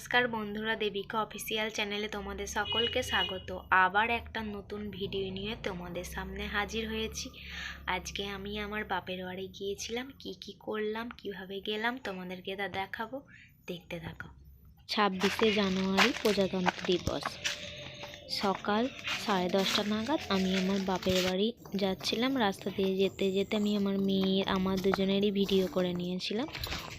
নমস্কার বন্ধুরা, দেবিকা অফিসিয়াল চ্যানেলে তোমাদের সকলকে স্বাগত। আবার একটা নতুন ভিডিও নিয়ে তোমাদের সামনে হাজির হয়েছি। আজকে আমি আমার বাপের বাড়ি গিয়েছিলাম, কি করলাম, কিভাবে গেলাম তোমাদেরকে তা দেখাবো, দেখতে থাকো। 26শে জানুয়ারি প্রজাতন্ত্র দিবস, সকাল 10:30 নাগাদ আমি আমার বাপের বাড়ি যাচ্ছিলাম। রাস্তা দিয়ে যেতে যেতে আমি আমার দুজনেরই ভিডিও করে নিয়েছিলাম।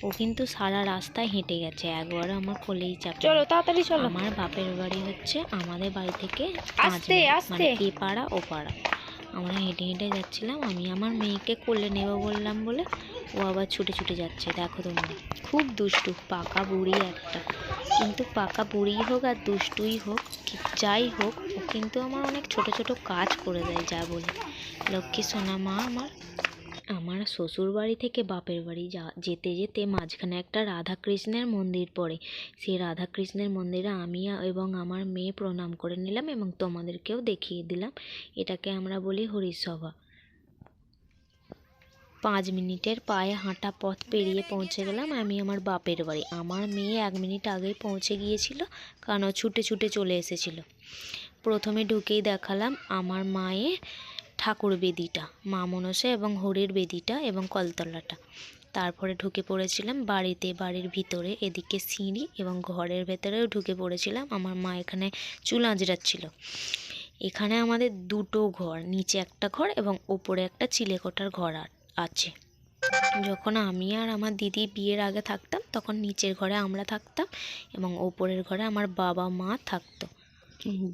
ও কিন্তু সারা রাস্তায় হেঁটে গেছে, একবারও আমার কোলেই চাপে। চলো তাড়াতাড়ি চলো। আমার বাপের বাড়ি হচ্ছে আমাদের বাড়ি থেকে আস্তে আস্তে, মানে এ পাড়া ও পাড়া। আমরা হেঁটে হেঁটে যাচ্ছিলাম। আমি আমার মেয়েকে কোলে নেব বললাম বলে ও আবার ছুটে ছুটে যাচ্ছে। দেখো তোমরা, খুব দুষ্টু, পাকা বুড়ি একটা। কিন্তু পাকা বুড়ি হোক আর দুষ্টুই হোক, যাই হোক, ও কিন্তু আমার অনেক ছোট ছোট কাজ করে দেয়, যা বলি। লক্ষ্মী সোনা মা আমার শ্বশুর বাড়ি থেকে বাপের বাড়ি যেতে যেতে মাঝখানে একটা রাধাকৃষ্ণের মন্দির পড়ে। সেই রাধাকৃষ্ণের মন্দিরে আমি এবং আমার মেয়ে প্রণাম করে নিলাম এবং তোমাদেরকেও দেখিয়ে দিলাম। এটাকে আমরা বলি হরিসভা। 5 মিনিটের পায়ে হাঁটা পথ পেরিয়ে পৌঁছে গেলাম আমি আমার বাপের বাড়ি। আমার মেয়ে 1 মিনিট আগেই পৌঁছে গিয়েছিল, কারণ ও ছুটে ছুটে চলে এসেছিল। প্রথমে ঢুকেই দেখালাম আমার মায়ের ঠাকুর বেদিটা, মা মনসা এবং হরির বেদিটা এবং কলতলাটা। তারপরে ঢুকে পড়েছিলাম বাড়ির ভিতরে। এদিকে সিঁড়ি এবং ঘরের ভেতরেও ঢুকে পড়েছিলাম। আমার মা এখানে চুল আঁচড়াচ্ছিল। এখানে আমাদের দুটো ঘর, নিচে একটা ঘর এবং ওপরে একটা চিলেকোঠার ঘর আছে। যখন আমি আর আমার দিদি বিয়ের আগে থাকতাম, তখন নিচের ঘরে আমরা থাকতাম এবং ওপরের ঘরে আমার বাবা মা থাকতো।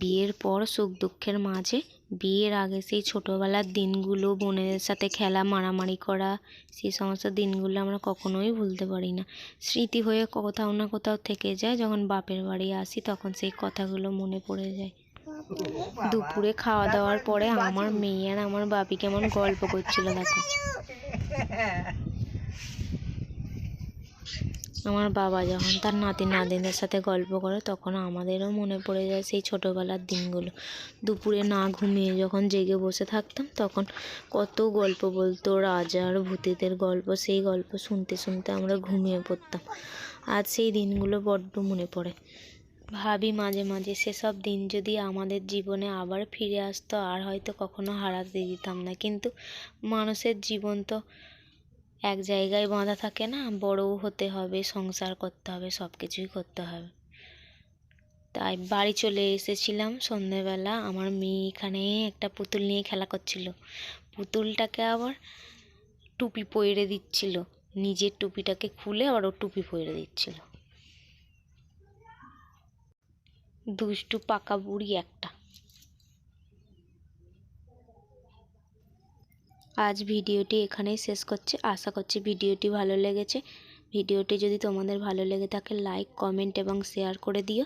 বিয়ের পর সুখ দুঃখের মাঝে, বিয়ের আগে সেই ছোটোবেলার দিনগুলো, বোনেদের সাথে খেলা, মারামারি করা, সেই সমস্ত দিনগুলো আমরা কখনোই ভুলতে পারি না। স্মৃতি হয়ে কোথাও না কোথাও থেকে যায়। যখন বাপের বাড়ি আসি তখন সেই কথাগুলো মনে পড়ে যায়। দুপুরে খাওয়া দাওয়ার পরে আমার মেয়ে আর আমার বাপি কেমন গল্প করছিল দেখো। আমার বাবা যখন তার নাতি নাতনিদের সাথে গল্প করে, তখন আমাদেরও মনে পড়ে যায় সেই ছোটোবেলার দিনগুলো। দুপুরে না ঘুমিয়ে যখন জেগে বসে থাকতাম, তখন কত গল্প বলতো, রাজার ভূতেদের গল্প। সেই গল্প শুনতে শুনতে আমরা ঘুমিয়ে পড়তাম। আজ সেই দিনগুলো বড্ড মনে পড়ে। ভাবি মাঝে মাঝে সেসব দিন যদি আমাদের জীবনে আবার ফিরে আসতো, আর হয়তো কখনো হারাতে দিতাম না। কিন্তু মানুষের জীবন তো এক জায়গায় বাঁধা থাকে না, বড়ও হতে হবে, সংসার করতে হবে, সব কিছুই করতে হবে। তাই বাড়ি চলে এসেছিলাম সন্ধেবেলা। আমার মেয়ে এখানে একটা পুতুল নিয়ে খেলা করছিল। পুতুলটাকে আবার টুপি পরিয়ে দিচ্ছিল, নিজের টুপিটাকে খুলে আবার ও টুপি পরিয়ে দিচ্ছিল। দুষ্টু পাকা বুড়ি একটা। আজ ভিডিওটি এখানেই শেষ করছি। আশা করছি ভিডিওটি ভালো লেগেছে। ভিডিওটি যদি তোমাদের ভালো লেগে থাকে, লাইক, কমেন্ট এবং শেয়ার করে দিও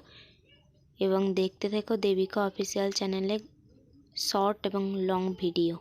এবং দেখতে থেকো দেবিকা অফিসিয়াল চ্যানেলে শর্ট এবং লং ভিডিও।